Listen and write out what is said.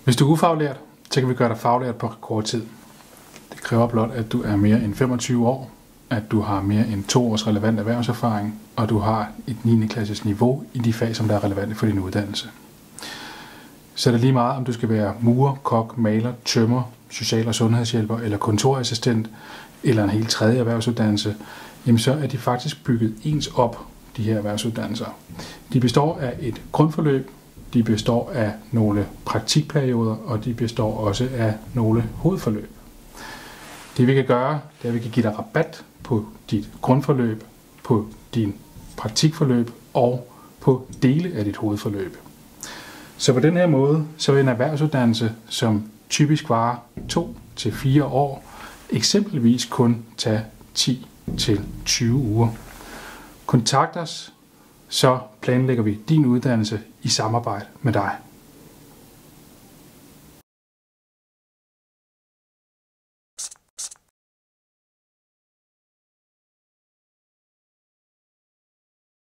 Hvis du er ufaglært, så kan vi gøre dig faglært på rekordtid. Det kræver blot, at du er mere end 25 år, at du har mere end 2 års relevant erhvervserfaring, og du har et 9. klasses niveau i de fag, som der er relevante for din uddannelse. Så er det lige meget, om du skal være murer, kok, maler, tømrer, social- og sundhedshjælper eller kontorassistent eller en helt tredje erhvervsuddannelse, jamen så er de faktisk bygget ens op, de her erhvervsuddannelser. De består af et grundforløb, de består af nogle praktikperioder, og de består også af nogle hovedforløb. Det vi kan gøre, det er, at vi kan give dig rabat på dit grundforløb, på din praktikforløb og på dele af dit hovedforløb. Så på den her måde, så vil en erhvervsuddannelse, som typisk varer 2 til 4 år, eksempelvis kun tage 10 til 20 uger. Kontakt os, så planlægger vi din uddannelse i samarbejde med dig.